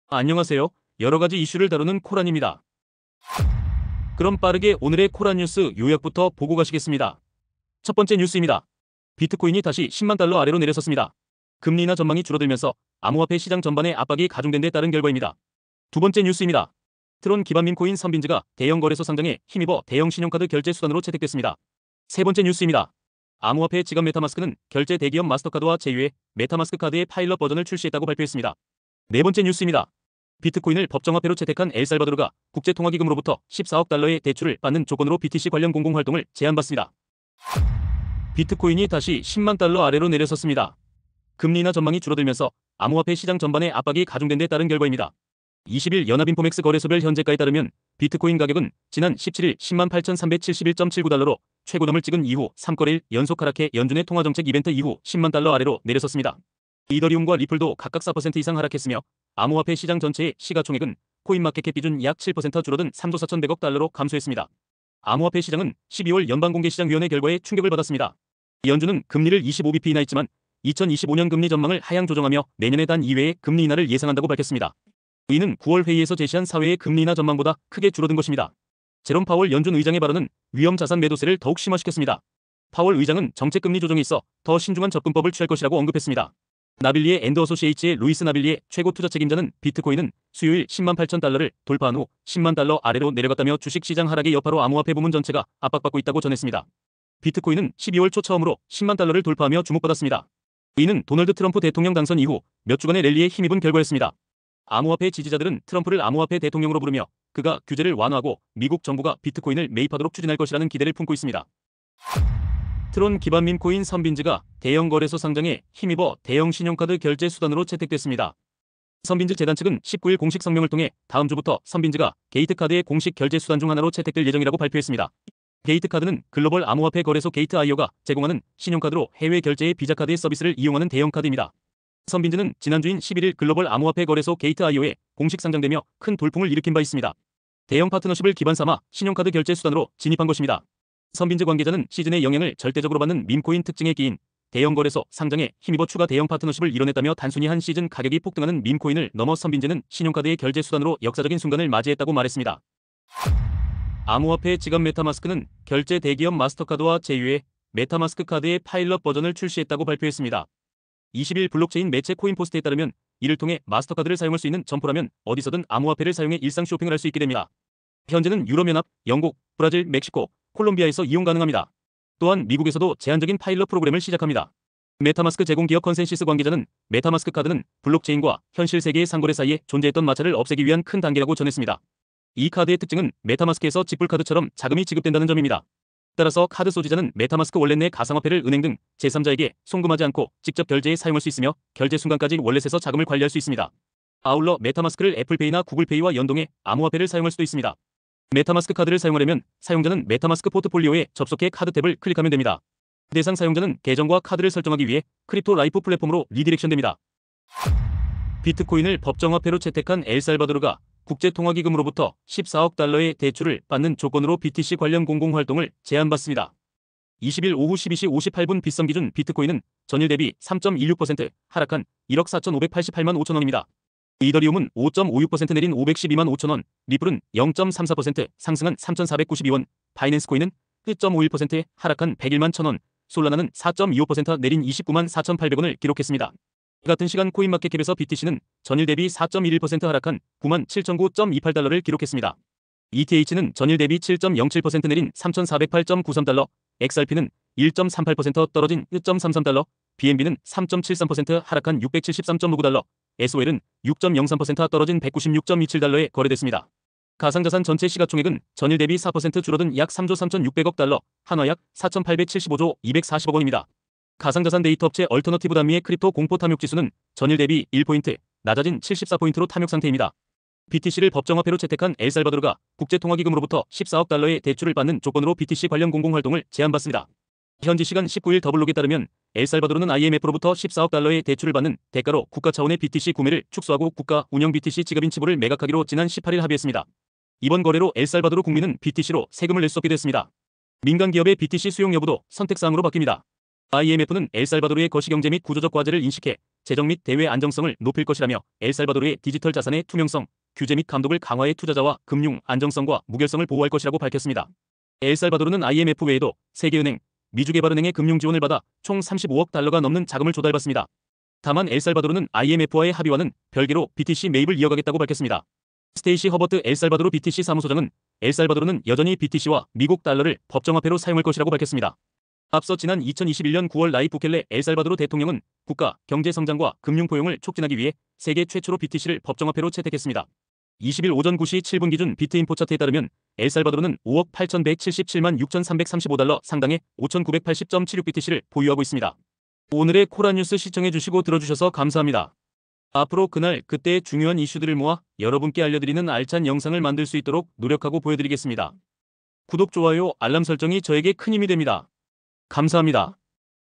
안녕하세요. 여러가지 이슈를 다루는 코란입니다. 그럼 빠르게 오늘의 코란 뉴스 요약부터 보고 가시겠습니다. 첫 번째 뉴스입니다. 비트코인이 다시 10만 달러 아래로 내려섰습니다. 금리 인하 전망이 줄어들면서 암호화폐 시장 전반에 압박이 가중된 데 따른 결과입니다. 두 번째 뉴스입니다. 트론 기반 밈코인 선빈즈가 대형 거래소 상장에 힘입어 대형 신용카드 결제 수단으로 채택됐습니다. 세 번째 뉴스입니다. 암호화폐 지갑 메타마스크는 결제 대기업 마스터카드와 제휴해 메타마스크 카드의 파일럿 버전을 출시했다고 발표했습니다. 네 번째 뉴스입니다. 비트코인을 법정화폐로 채택한 엘살바도르가 국제통화기금으로부터 14억 달러의 대출을 받는 조건으로 BTC 관련 공공활동을 제안받습니다. 비트코인이 다시 10만 달러 아래로 내려섰습니다. 금리 인하 전망이 줄어들면서 암호화폐 시장 전반에 압박이 가중된 데 따른 결과입니다. 20일 연합인포맥스 거래소별 현재가에 따르면 비트코인 가격은 지난 17일 10만 8,371.79달러로 최고점을 찍은 이후 3거래일 연속 하락해 연준의 통화정책 이벤트 이후 10만 달러 아래로 내려섰습니다. 이더리움과 리플도 각각 4% 이상 하락했으며 암호화폐 시장 전체의 시가총액은 코인마켓캡 기준 약 7% 줄어든 3조 4,100억 달러로 감소했습니다. 암호화폐 시장은 12월 연방공개시장위원회 결과에 충격을 받았습니다. 연준은 금리를 25bp 인하했지만 2025년 금리 전망을 하향 조정하며 내년에 단 2회의 금리 인하를 예상한다고 밝혔습니다. 이는 9월 회의에서 제시한 4회의 금리 인하 전망보다 크게 줄어든 것입니다. 제롬 파월 연준 의장의 발언은 위험 자산 매도세를 더욱 심화시켰습니다. 파월 의장은 정책 금리 조정에 있어 더 신중한 접근법을 취할 것이라고 언급했습니다. 나빌리의 앤드 어소시에이츠의 루이스 나빌리의 최고 투자 책임자는 비트코인은 수요일 10만 8천 달러를 돌파한 후 10만 달러 아래로 내려갔다며 주식시장 하락의 여파로 암호화폐 부문 전체가 압박받고 있다고 전했습니다. 비트코인은 12월 초 처음으로 10만 달러를 돌파하며 주목받았습니다. 이는 도널드 트럼프 대통령 당선 이후 몇 주간의 랠리에 힘입은 결과였습니다. 암호화폐 지지자들은 트럼프를 암호화폐 대통령으로 부르며 그가 규제를 완화하고 미국 정부가 비트코인을 매입하도록 추진할 것이라는 기대를 품고 있습니다. 트론 기반 밈코인 선빈즈가 대형 거래소 상장에 힘입어 대형 신용카드 결제 수단으로 채택됐습니다. 선빈즈 재단 측은 19일 공식 성명을 통해 다음 주부터 선빈즈가 게이트카드의 공식 결제 수단 중 하나로 채택될 예정이라고 발표했습니다. 게이트카드는 글로벌 암호화폐 거래소 게이트아이오가 제공하는 신용카드로 해외 결제의 비자카드의 서비스를 이용하는 대형 카드입니다. 선빈즈는 지난주인 11일 글로벌 암호화폐 거래소 게이트아이오에 공식 상장되며 큰 돌풍을 일으킨 바 있습니다. 대형 파트너십을 기반 삼아 신용카드 결제 수단으로 진입한 것입니다. 선빈즈 관계자는 시즌의 영향을 절대적으로 받는 밈코인 특징에 끼인 대형 거래소 상장에 힘입어 추가 대형 파트너십을 이뤄냈다며 단순히 한 시즌 가격이 폭등하는 밈코인을 넘어 선빈즈는 신용카드의 결제 수단으로 역사적인 순간을 맞이했다고 말했습니다. 암호화폐 지갑 메타마스크는 결제 대기업 마스터카드와 제휴해 메타마스크 카드의 파일럿 버전을 출시했다고 발표했습니다. 20일 블록체인 매체 코인포스트에 따르면 이를 통해 마스터카드를 사용할 수 있는 점포라면 어디서든 암호화폐를 사용해 일상 쇼핑을 할 수 있게 됩니다. 현재는 유럽연합, 영국, 브라질, 멕시코, 콜롬비아에서 이용 가능합니다. 또한 미국에서도 제한적인 파일럿 프로그램을 시작합니다. 메타마스크 제공기업 컨센시스 관계자는 메타마스크 카드는 블록체인과 현실 세계의 상거래 사이에 존재했던 마찰을 없애기 위한 큰 단계라고 전했습니다. 이 카드의 특징은 메타마스크에서 지불카드처럼 자금이 지급된다는 점입니다. 따라서 카드 소지자는 메타마스크 월렛 내 가상화폐를 은행 등 제3자에게 송금하지 않고 직접 결제에 사용할 수 있으며 결제 순간까지 월렛에서 자금을 관리할 수 있습니다. 아울러 메타마스크를 애플페이나 구글페이와 연동해 암호화폐를 사용할 수도 있습니다. 메타마스크 카드를 사용하려면 사용자는 메타마스크 포트폴리오에 접속해 카드 탭을 클릭하면 됩니다. 대상 사용자는 계정과 카드를 설정하기 위해 크립토 라이프 플랫폼으로 리디렉션됩니다. 비트코인을 법정화폐로 채택한 엘살바도르가 국제통화기금으로부터 14억 달러의 대출을 받는 조건으로 BTC 관련 공공활동을 제안받습니다. 20일 오후 12시 58분 빗썸 기준 비트코인은 전일 대비 3.26% 하락한 1억 4,588만 5천 원입니다. 이더리움은 5.56% 내린 512만 5천 원, 리플은 0.34% 상승한 3,492원, 바이낸스 코인은 1.51% 하락한 101만 1,000원, 솔라나는 4.25% 내린 29만 4,800원을 기록했습니다. 같은 시간 코인마켓캡에서 BTC는 전일 대비 4.11% 하락한 9만 7,009.28달러를 기록했습니다. ETH는 전일 대비 7.07% 내린 3,408.93달러, XRP는 1.38% 떨어진 1.33달러, BNB는 3.73% 하락한 673.59달러, SOL은 6.03% 떨어진 196.27달러에 거래됐습니다. 가상자산 전체 시가총액은 전일 대비 4% 줄어든 약 3조 3,600억 달러, 한화 약 4,875조 240억 원입니다. 가상자산 데이터 업체 얼터너티브 단미의 크립토 공포 탐욕 지수는 전일 대비 1포인트, 낮아진 74포인트로 탐욕 상태입니다. BTC를 법정화폐로 채택한 엘살바도르가 국제통화기금으로부터 14억 달러의 대출을 받는 조건으로 BTC 관련 공공활동을 제안받습니다. 현지 시간 19일 더블록에 따르면 엘살바도르는 IMF로부터 14억 달러의 대출을 받는 대가로 국가 차원의 BTC 구매를 축소하고 국가 운영 BTC 지급 인치부를 매각하기로 지난 18일 합의했습니다. 이번 거래로 엘살바도르 국민은 BTC로 세금을 낼 수 없게 됐습니다. 민간 기업의 BTC 수용 여부도 선택사항으로 바뀝니다. IMF는 엘살바도르의 거시경제 및 구조적 과제를 인식해 재정 및 대외 안정성을 높일 것이라며 엘살바도르의 디지털 자산의 투명성, 규제 및 감독을 강화해 투자자와 금융 안정성과 무결성을 보호할 것이라고 밝혔습니다. 엘살바도르는 IMF 외에도 세계은행, 미주개발은행의 금융 지원을 받아 총 35억 달러가 넘는 자금을 조달받습니다. 다만 엘살바도르는 IMF와의 합의와는 별개로 BTC 매입을 이어가겠다고 밝혔습니다. 스테이시 허버트 엘살바도르 BTC 사무소장은 엘살바도르는 여전히 BTC와 미국 달러를 법정화폐로 사용할 것이라고 밝혔습니다. 앞서 지난 2021년 9월 나이프 부켈레 엘살바도르 대통령은 국가, 경제 성장과 금융 포용을 촉진하기 위해 세계 최초로 BTC를 법정화폐로 채택했습니다. 20일 오전 9시 7분 기준 비트인포 차트에 따르면 엘살바도르는 5억 8,177만 6,335달러 상당의 5,980.76 BTC를 보유하고 있습니다. 오늘의 코라뉴스 시청해주시고 들어주셔서 감사합니다. 앞으로 그날 그때의 중요한 이슈들을 모아 여러분께 알려드리는 알찬 영상을 만들 수 있도록 노력하고 보여드리겠습니다. 구독, 좋아요, 알람 설정이 저에게 큰 힘이 됩니다. 감사합니다.